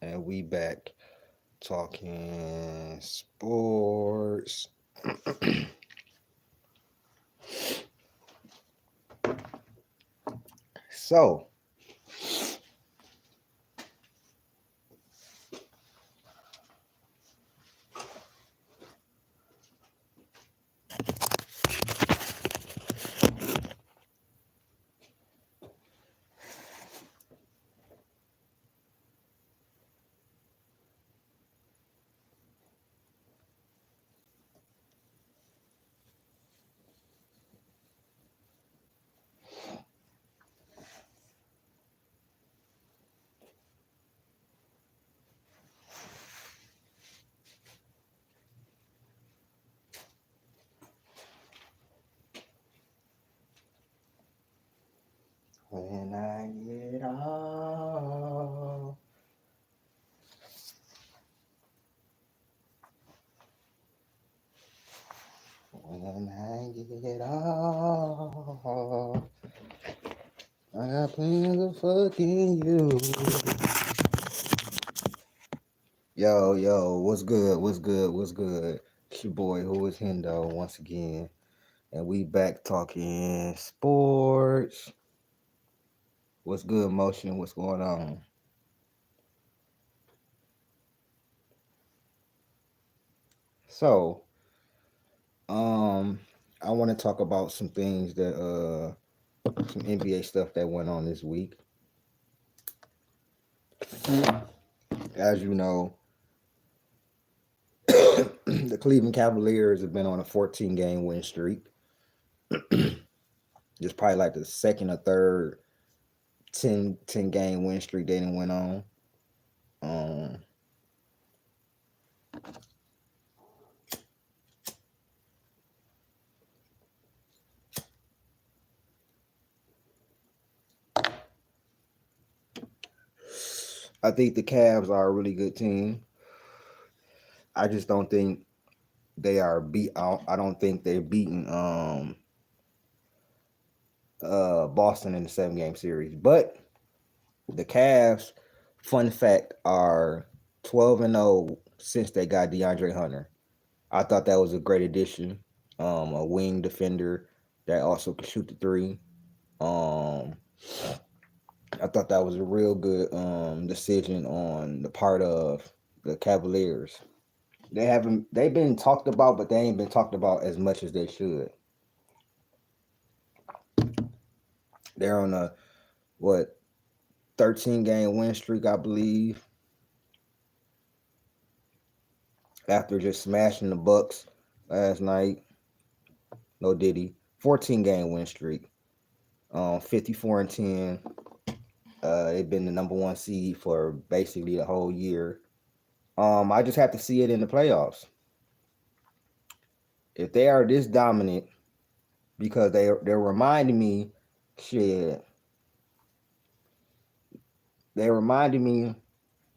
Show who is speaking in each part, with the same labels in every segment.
Speaker 1: And we back talking sports. So, when I get off, when I get off, I got plans of fucking you. Yo, what's good? What's good? What's good? It's your boy, who is Hendo, once again. And we back talking sports. What's good, Motion? What's going on? So, um, I want to talk about some things that some NBA stuff that went on this week. As you know, the Cleveland Cavaliers have been on a 14 game win streak. It's probably like the second or third 10 game win streak they didn't went on. Um, I think the Cavs are a really good team. I just don't think they are beat out. I don't think they're beating Boston in the 7 game series. But the Cavs, fun fact, are 12-0 since they got DeAndre Hunter. I thought that was a great addition. A wing defender that also could shoot the three. Um, I thought that was a real good decision on the part of the Cavaliers. They've been talked about, but they ain't been talked about as much as they should. They're on a what 13 game win streak, I believe, after just smashing the Bucks last night. No Diddy. 14 game win streak. 54-10. They've been the number one seed for basically the whole year. I just have to see it in the playoffs. If they are this dominant, because they're reminding me, shit, they reminded me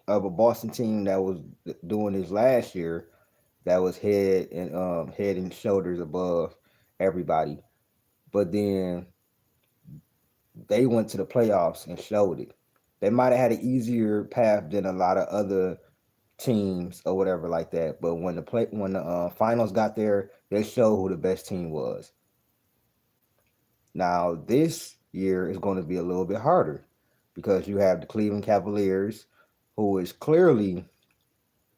Speaker 1: of a Boston team that was doing this last year, that was head and shoulders above everybody. But then they went to the playoffs and showed it. They might have had an easier path than a lot of other teams or whatever like that. But when the finals got there, they showed who the best team was. Now this year is going to be a little bit harder because you have the Cleveland Cavaliers, who is clearly,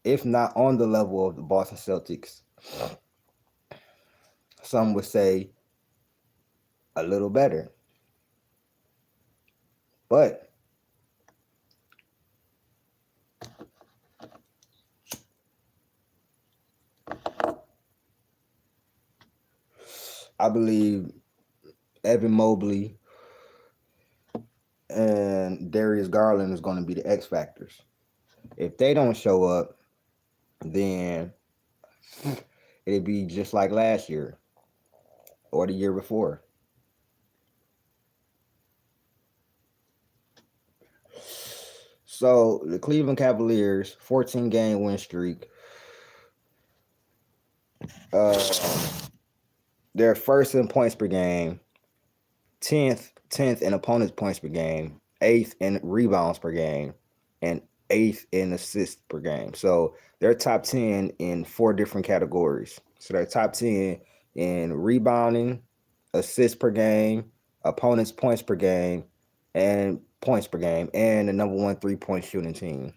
Speaker 1: if not on the level of the Boston Celtics, some would say a little better. But I believe Evan Mobley and Darius Garland is going to be the X factors. If they don't show up, then it'd be just like last year or the year before. So the Cleveland Cavaliers 14 game win streak. Uh, they're first in points per game, 10th in opponents' points per game, 8th in rebounds per game, and 8th in assists per game. So they're top 10 in 4 different categories. So they're top 10 in rebounding, assists per game, opponents' points per game, and points per game, and the number one 3-point shooting team.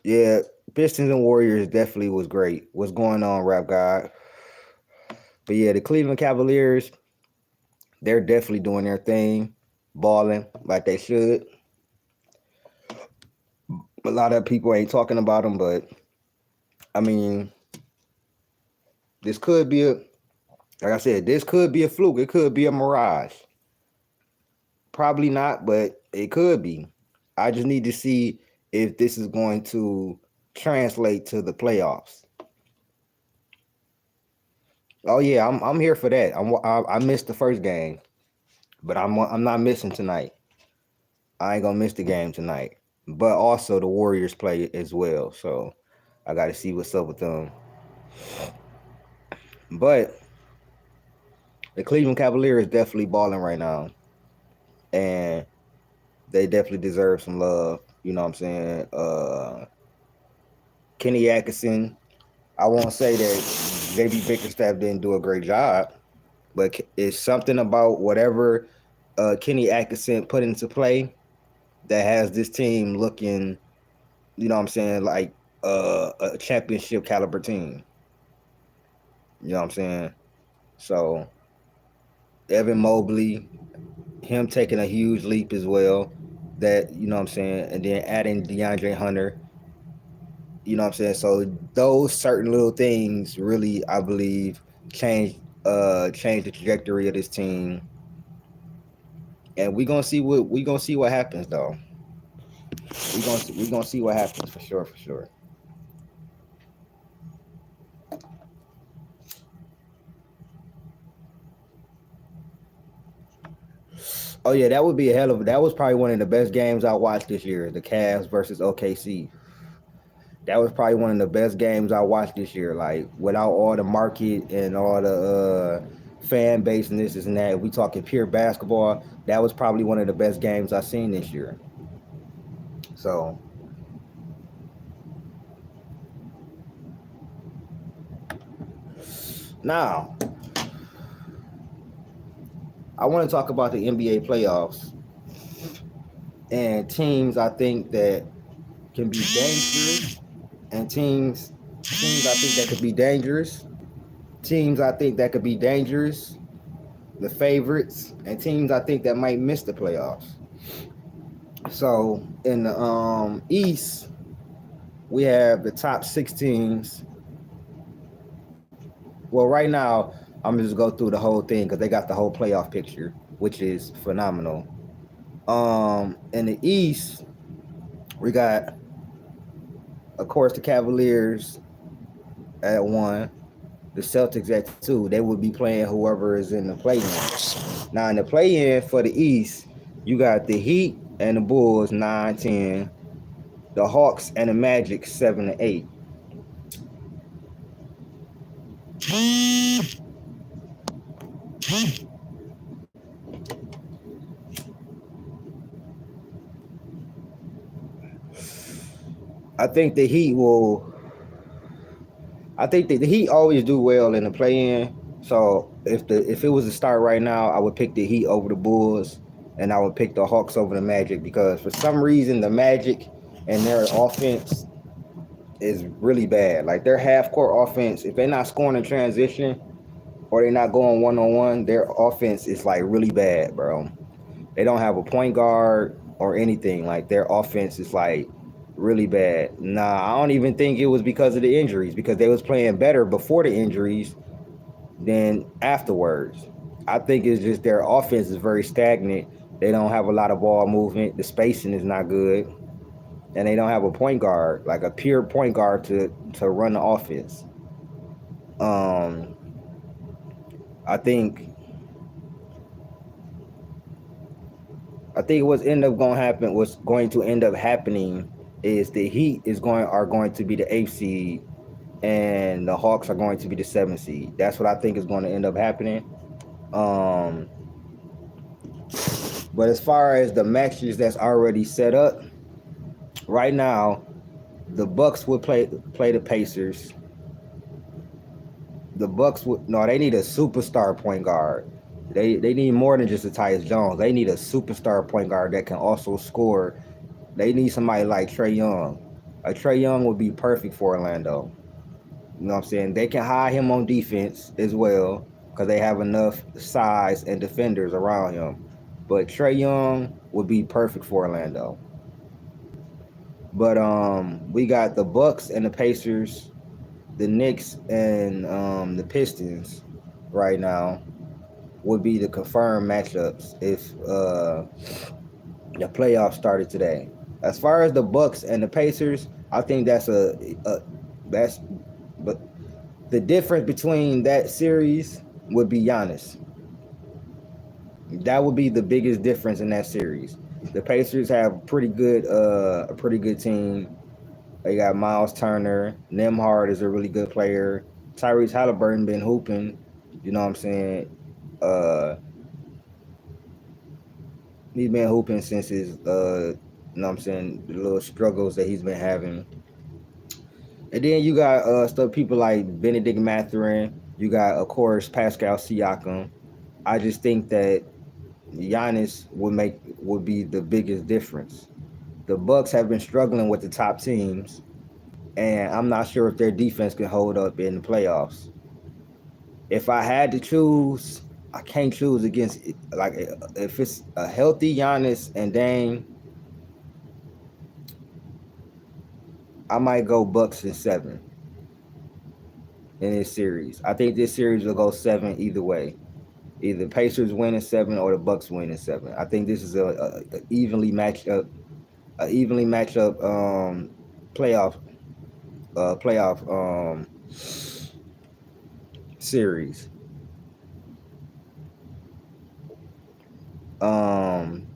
Speaker 1: Yeah, Pistons and Warriors definitely was great. What's going on, Rap God? But yeah, the Cleveland Cavaliers, they're definitely doing their thing, balling like they should. A lot of people ain't talking about them, but I mean, this could be a, like I said, this could be a fluke. It could be a mirage. Probably not, but it could be. I just need to see if this is going to translate to the playoffs. Oh yeah, I'm here for that. I missed the first game, but I'm not missing tonight. I ain't gonna miss the game tonight. But also the Warriors play as well, so I got to see what's up with them. But the Cleveland Cavaliers definitely balling right now, and they definitely deserve some love. You know what I'm saying? Kenny Atkinson. I won't say that JB Bickerstaff didn't do a great job, but it's something about whatever Kenny Atkinson put into play that has this team looking, you know what I'm saying, like a championship caliber team. You know what I'm saying? So Evan Mobley, him taking a huge leap as well. That, you know what I'm saying, and then adding DeAndre Hunter. You know what I'm saying? So those certain little things really, I believe, change the trajectory of this team. And we gonna see what happens though. We gonna see what happens for sure, for sure. Oh yeah, that would be a hell of that was probably one of the best games I watched this year. The Cavs versus OKC. That was probably one of the best games I watched this year. Like without all the market and all the fan base and this and that, if we talking pure basketball, that was probably one of the best games I've seen this year. So now I want to talk about the NBA playoffs and teams I think that can be dangerous and teams I think that could be dangerous. Teams I think that could be dangerous, the favorites, and teams I think that might miss the playoffs. So in the East, we have the top 6 teams. Well, right now, I'm just go through the whole thing because they got the whole playoff picture, which is phenomenal. In the East, we got, of course, the Cavaliers at 1, the Celtics at 2. They would be playing whoever is in the play-in. Now, in the play-in for the East, you got the Heat and the Bulls 9-10, the Hawks and the Magic 7-8. I think the Heat will. I think that the Heat always do well in the play-in. So if it was to start right now, I would pick the Heat over the Bulls, and I would pick the Hawks over the Magic because for some reason the Magic and their offense is really bad. Like their half-court offense, if they're not scoring in transition or they're not going one-on-one, their offense is like really bad, bro. They don't have a point guard or anything. Like their offense is like really bad. Nah, I don't even think it was because of the injuries because they was playing better before the injuries than afterwards. I think it's just their offense is very stagnant. They don't have a lot of ball movement. The spacing is not good. And they don't have a point guard, like a pure point guard to run the offense. Um, I think I think what's going to end up happening is the Heat are going to be the 8th seed and the Hawks are going to be the 7th seed. That's what I think is going to end up happening. Um, But as far as the matches that's already set up, right now, the Bucks would play the Pacers. The Bucks would no, they need a superstar point guard. They need more than just a Tyus Jones. They need a superstar point guard that can also score. They need somebody like Trae Young. A Trae Young would be perfect for Orlando. You know what I'm saying? They can hide him on defense as well because they have enough size and defenders around him. But Trae Young would be perfect for Orlando. But we got the Bucks and the Pacers, the Knicks and the Pistons right now would be the confirmed matchups if the playoffs started today. As far as the Bucks and the Pacers, I think that's but the difference between that series would be Giannis. That would be the biggest difference in that series. The Pacers have a pretty good team. They got Miles Turner. Nembhard is a really good player. Tyrese Halliburton been hooping. You know what I'm saying? Uh, he's been hooping since his you know what I'm saying, the little struggles that he's been having. And then you got stuff people like Benedict Mathurin. You got of course Pascal Siakam. I just think that Giannis would be the biggest difference. The Bucks have been struggling with the top teams, and I'm not sure if their defense can hold up in the playoffs. If I had to choose, I can't choose against like if it's a healthy Giannis and Dame, I might go Bucks in 7 in this series. I think this series will go 7 either way. Either Pacers win in 7 or the Bucks win in 7. I think this is a evenly matched up playoff series. Um,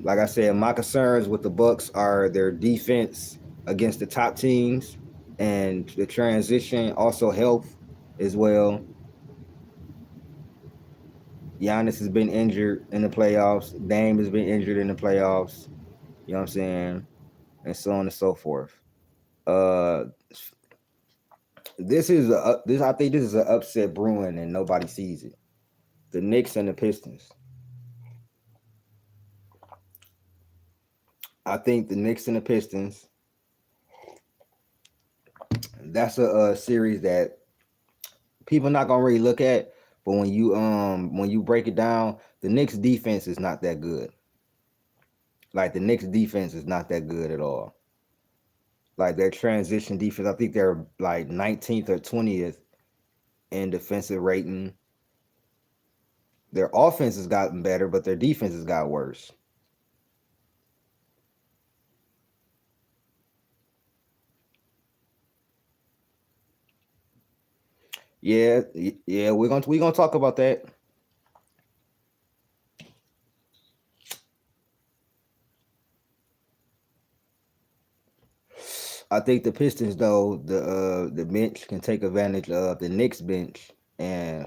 Speaker 1: like I said, my concerns with the Bucks are their defense against the top teams and the transition, also health as well. Giannis has been injured in the playoffs. Dame has been injured in the playoffs. You know what I'm saying? And so on and so forth. Uh, this I think this is an upset brewing and nobody sees it. The Knicks and the Pistons. I think the Knicks and the Pistons. That's a series that people not gonna really look at, but when you break it down, the Knicks defense is not that good. Like the Knicks defense is not that good at all. Like their transition defense, I think they're like 19th or 20th in defensive rating. Their offense has gotten better, but their defense has got worse. Yeah, yeah, we're gonna talk about that. I think the Pistons though, the bench can take advantage of the Knicks bench, and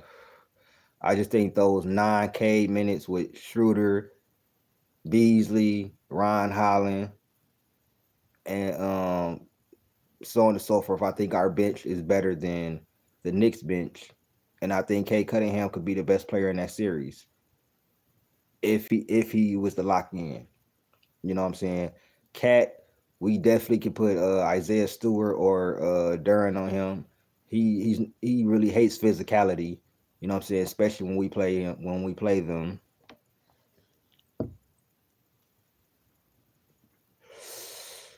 Speaker 1: I just think those 9K minutes with Schroeder, Beasley, Ron Holland, and so on and so forth. I think our bench is better than the Knicks bench, and I think Kay Cunningham could be the best player in that series if he was to lock in. You know what I'm saying? Cat, we definitely could put Isaiah Stewart or Duran on him. He really hates physicality. You know what I'm saying? Especially when we play them.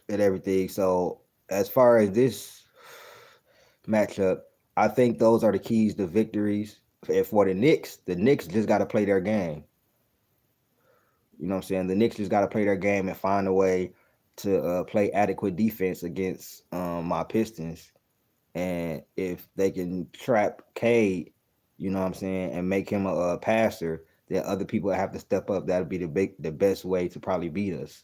Speaker 1: And everything. So as far as this matchup, I think those are the keys to victories. And for the Knicks just got to play their game. You know what I'm saying? The Knicks just got to play their game and find a way to play adequate defense against my Pistons. And if they can trap Cade, you know what I'm saying, and make him a passer, then other people have to step up. That'll be the best way to probably beat us.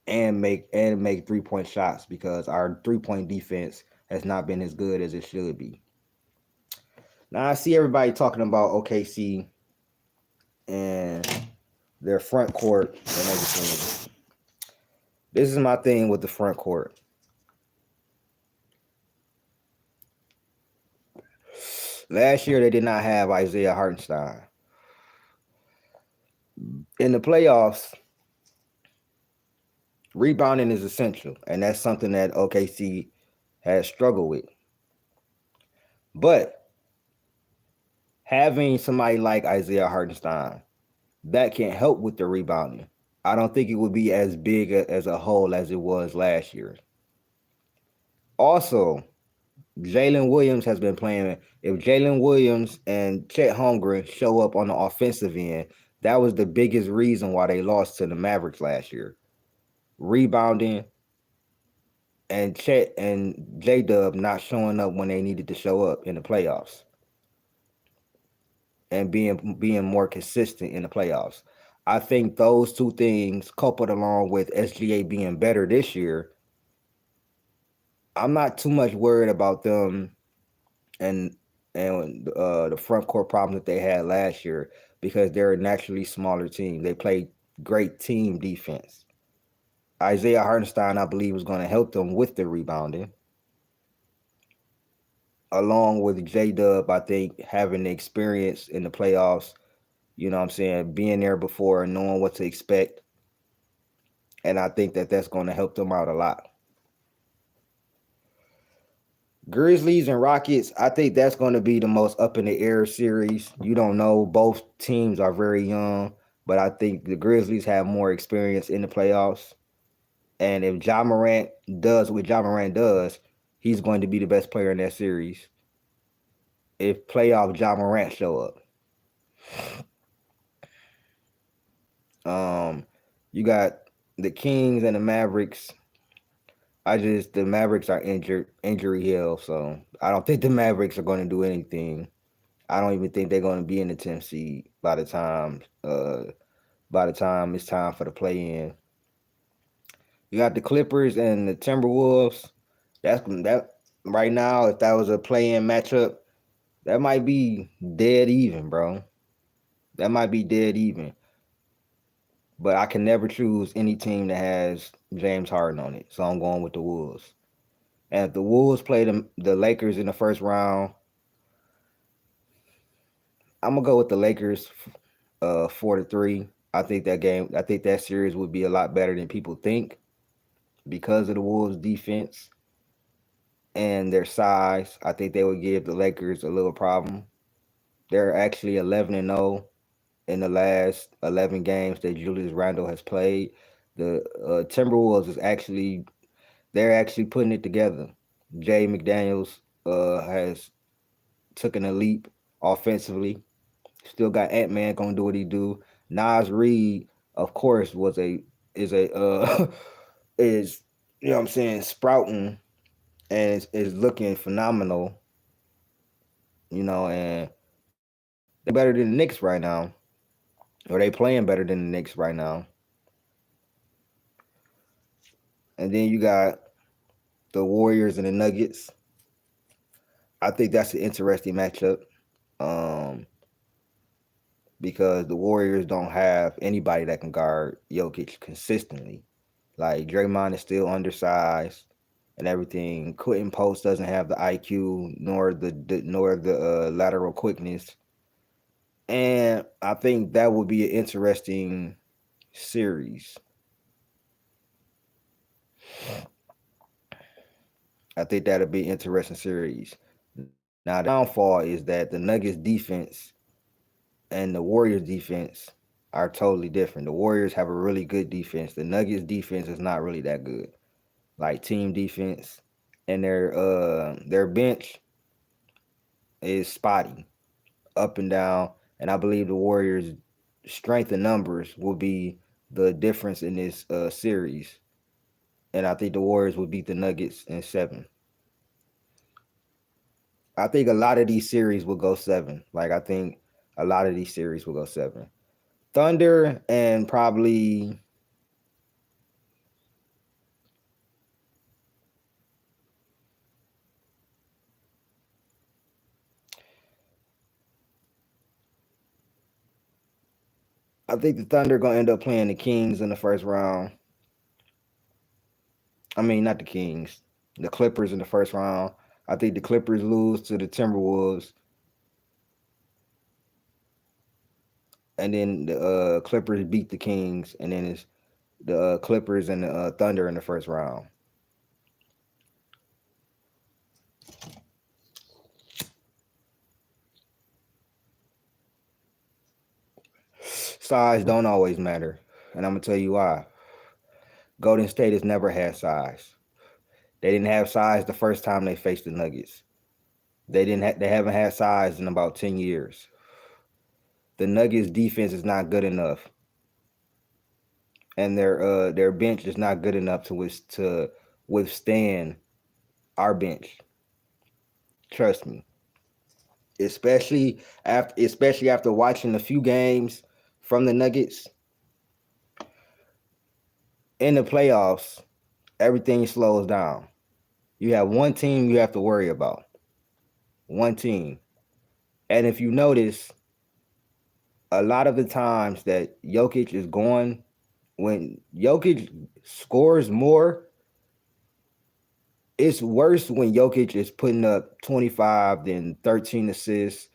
Speaker 1: And make 3-point shots because our 3-point defense has not been as good as it should be. Now I see everybody talking about OKC and their front court and everything. This is my thing with the front court. Last year they did not have Isaiah Hartenstein. In the playoffs, rebounding is essential, and that's something that OKC has struggled with. But having somebody like Isaiah Hartenstein that can help with the rebounding, I don't think it would be as big as a whole as it was last year. Also, Jalen Williams has been playing. If Jalen Williams and Chet Holmgren show up on the offensive end, that was the biggest reason why they lost to the Mavericks last year. Rebounding and Chet and J Dub not showing up when they needed to show up in the playoffs and being more consistent in the playoffs. I think those two things, coupled along with SGA being better this year, I'm not too much worried about them and the front court problems that they had last year because they're a naturally smaller team. They play great team defense. Isaiah Hartenstein, I believe, is going to help them with the rebounding. Along with J Dub, I think having the experience in the playoffs, you know what I'm saying, being there before and knowing what to expect. And I think that that's going to help them out a lot. Grizzlies and Rockets, I think that's going to be the most up in the air series. You don't know. Both teams are very young, but I think the Grizzlies have more experience in the playoffs. And if Ja Morant does what Ja Morant does, he's going to be the best player in that series. If playoff Ja Morant show up. You got the Kings and the Mavericks. The Mavericks are injury hell, so I don't think the Mavericks are going to do anything. I don't even think they're going to be in the 10th seed by the time it's time for the play in. You got the Clippers and the Timberwolves. That right now, if that was a play in matchup, that might be dead even, bro. That might be dead even. But I can never choose any team that has James Harden on it. So I'm going with the Wolves. And if the Wolves play the Lakers in the first round, I'm gonna go with the Lakers 4-3. I think that series would be a lot better than people think because of the Wolves defense and their size. I think they would give the Lakers a little problem. They're actually 11-0 in the last 11 games that Julius Randle has played. The Timberwolves they're actually putting it together. Jay McDaniels has taken a leap offensively. Still got Ant-Man gonna do what he do. Nas Reed, of course, is a is you know what I'm saying, sprouting and is looking phenomenal. You know, and they're better than the Knicks right now. Or they playing better than the Knicks right now. And then you got the Warriors and the Nuggets. I think that's an interesting matchup. Um, because the Warriors don't have anybody that can guard Jokic consistently. Like Draymond is still undersized and everything. Quentin Post doesn't have the IQ nor the lateral quickness. And I think that would be an interesting series. I think that'll be an interesting series. Now, the downfall is that the Nuggets defense and the Warriors defense are totally different. The Warriors have a really good defense. The Nuggets defense is not really that good. Like team defense, and their bench is spotty, up and down. And I believe the Warriors' strength in numbers will be the difference in this series. And I think the Warriors will beat the Nuggets in 7. I think a lot of these series will go 7. Like I think a lot of these series will go 7. Thunder and probably I think the Thunder gonna end up playing the Kings in the first round. I mean, not the Kings, the Clippers in the first round. I think the Clippers lose to the Timberwolves, and then the Clippers beat the Kings, and then it's the Clippers and the Thunder in the first round. Size don't always matter, and I'm gonna tell you why. Golden State has never had size. They didn't have size the first time they faced the Nuggets. They haven't had size in about 10 years. The Nuggets defense is not good enough, and their bench is not good enough to withstand our bench. Trust me. Especially after watching a few games from the Nuggets in the playoffs, everything slows down. You have one team you have to worry about. One team. And if you notice, a lot of the times that Jokic is going, when Jokic scores more, it's worse when Jokic is putting up 25, then 13 assists,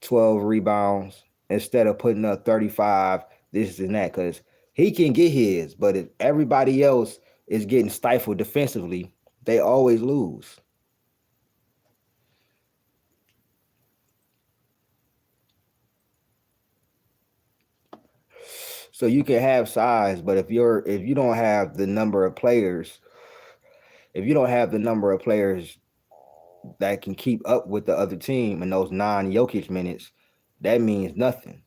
Speaker 1: 12 rebounds, instead of putting up 35, this and that, because he can get his, but if everybody else is getting stifled defensively, they always lose. So you can have size, but if you don't have the number of players, if you don't have the number of players that can keep up with the other team in those non-Jokic minutes, that means nothing.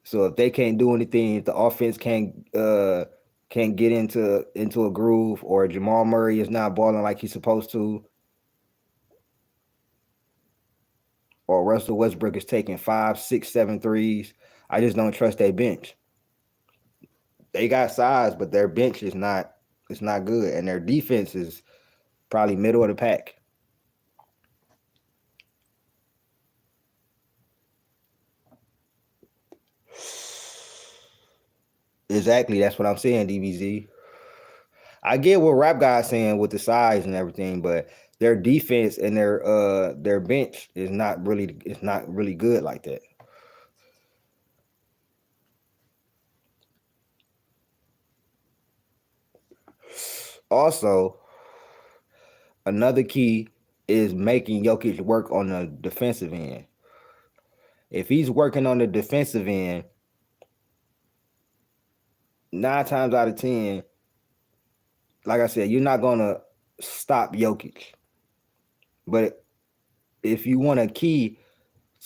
Speaker 1: So if they can't do anything, if the offense can't get into a groove, or Jamal Murray is not balling like he's supposed to, or Russell Westbrook is taking 5, 6, 7 threes, I just don't trust their bench. They got size, but their bench is not it's not good, and their defense is probably middle of the pack. Exactly, that's what I'm saying, DBZ. I get what Rap Guy's saying with the size and everything, but their defense and their bench is not really good like that. Also, another key is making Jokic work on the defensive end. If he's working on the defensive end, 9 times out of 10, like I said, you're not gonna stop Jokic. But if you want a key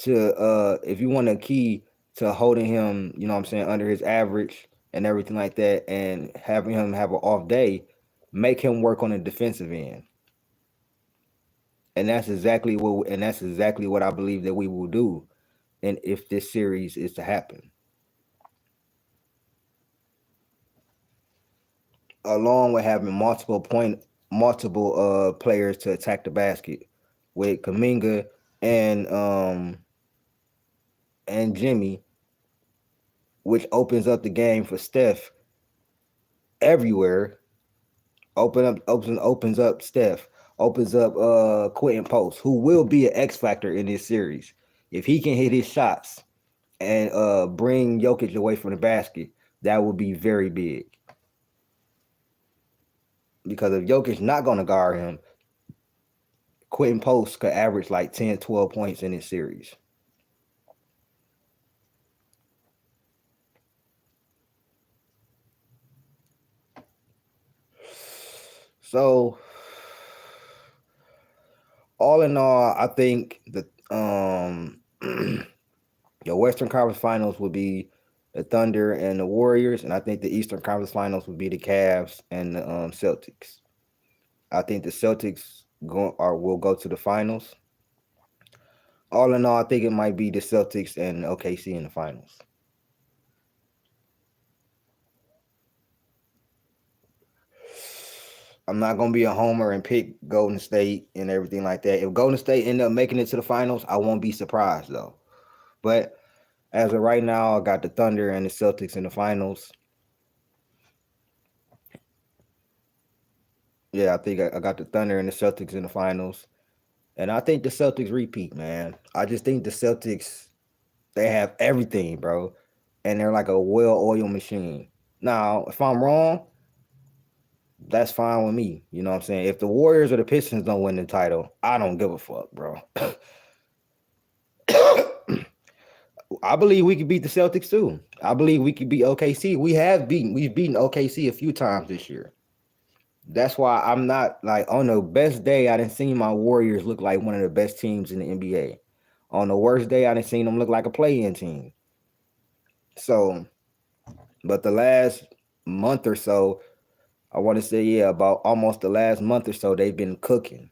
Speaker 1: if you want a key to holding him, you know what I'm saying, under his average and everything like that, and having him have an off day, make him work on the defensive end. And that's exactly what I believe that we will do, and if this series is to happen. Along with having multiple players to attack the basket with Kaminga and Jimmy, which opens up the game for Steph everywhere. Opens up Steph, opens up Quentin Post, who will be an X factor in this series. If he can hit his shots and bring Jokic away from the basket, that would be very big. Because if Jokic not gonna guard him, Quentin Post could average like 10, 12 points in this series. So all in all, I think the the Western Conference Finals would be the Thunder and the Warriors, and I think the Eastern Conference Finals would be the Cavs and the Celtics. I think the Celtics will go to the finals. All in all, I think it might be the Celtics and OKC in the finals. I'm not gonna be a homer and pick Golden State and everything like that. If Golden State end up making it to the finals, I won't be surprised though. But As of right now, I got the Thunder and the Celtics in the finals. Yeah, I think I got the Thunder and the Celtics in the finals. And I think the Celtics repeat, man. I just think the Celtics, they have everything, bro. And they're like a well-oiled machine. Now, if I'm wrong, that's fine with me. You know what I'm saying? If the Warriors or the Pistons don't win the title, I don't give a fuck, bro. I believe we could beat the Celtics too. I believe we could beat OKC. We've beaten OKC a few times this year. That's why I'm not like on the best day I didn't see my Warriors look like one of the best teams in the NBA. On the worst day I didn't see them look like a play-in team. So, but the last month or so, I want to say about almost the last month or so they've been cooking.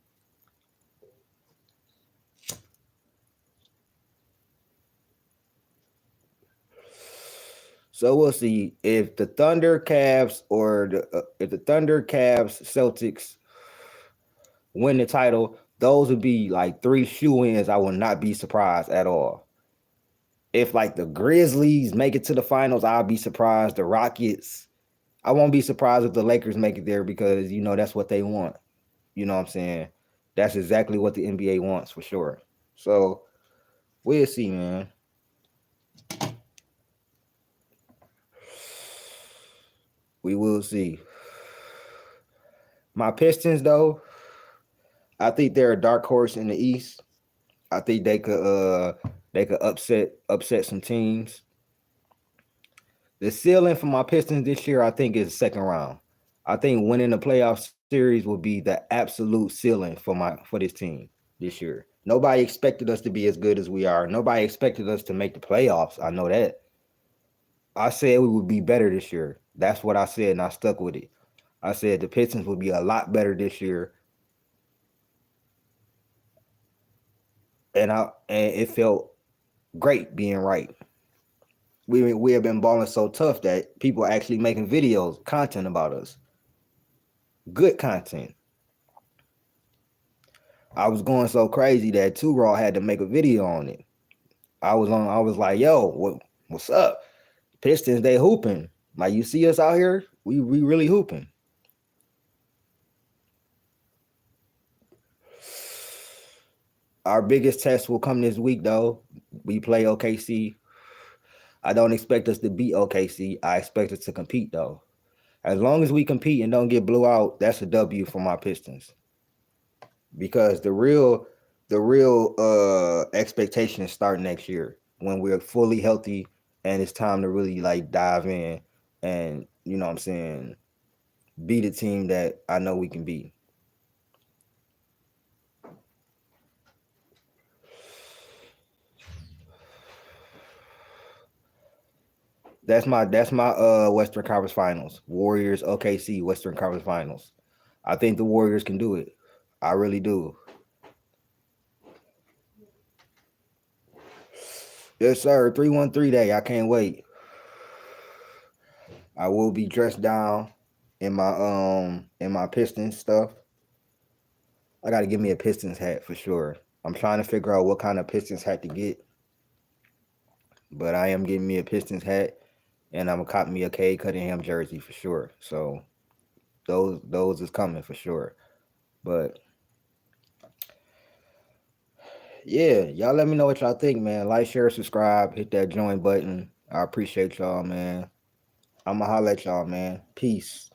Speaker 1: So we'll see if the Thunder, Cavs, or if the Thunder, Cavs, Celtics win the title. Those would be like three shoe-ins. I will not be surprised at all. If like the Grizzlies make it to the finals, I'll be surprised. The Rockets, I won't be surprised if the Lakers make it there because that's what they want. You know what I'm saying? That's exactly what the NBA wants for sure. So we'll see, man. We will see. My Pistons, though, I think they're a dark horse in the East. I think they could upset some teams. The ceiling for my Pistons this year, I think, is second round. I think winning the playoff series will be the absolute ceiling for this team this year. Nobody expected us to be as good as we are. Nobody expected us to make the playoffs. I know that. I said we would be better this year. That's what I said, and I stuck with it. I said the Pistons would be a lot better this year, and it felt great being right. We have been balling so tough that people are actually making videos, content about us, good content. I was going so crazy that Two Raw had to make a video on it. I was like, yo, what's up? Pistons, they hooping. Like you see us out here, we really hooping. Our biggest test will come this week though. We play OKC. I don't expect us to beat OKC. I expect us to compete though. As long as we compete and don't get blew out, that's a W for my Pistons. Because the real expectations start next year when we're fully healthy and it's time to really like dive in and what I'm saying, be the team that I know we can be. That's my Western Conference Finals. Warriors OKC Western Conference Finals. I think the Warriors can do it. I really do. Yes, sir. 313 day. I can't wait. I will be dressed down in my Pistons stuff. I gotta give me a Pistons hat for sure. I'm trying to figure out what kind of Pistons hat to get, but I am getting me a Pistons hat and I'm gonna cop me a Cade Cunningham jersey for sure. So those is coming for sure. But yeah, y'all let me know what y'all think, man. Like, share, subscribe, hit that join button. I appreciate y'all, man. I'ma holla at y'all, man. Peace.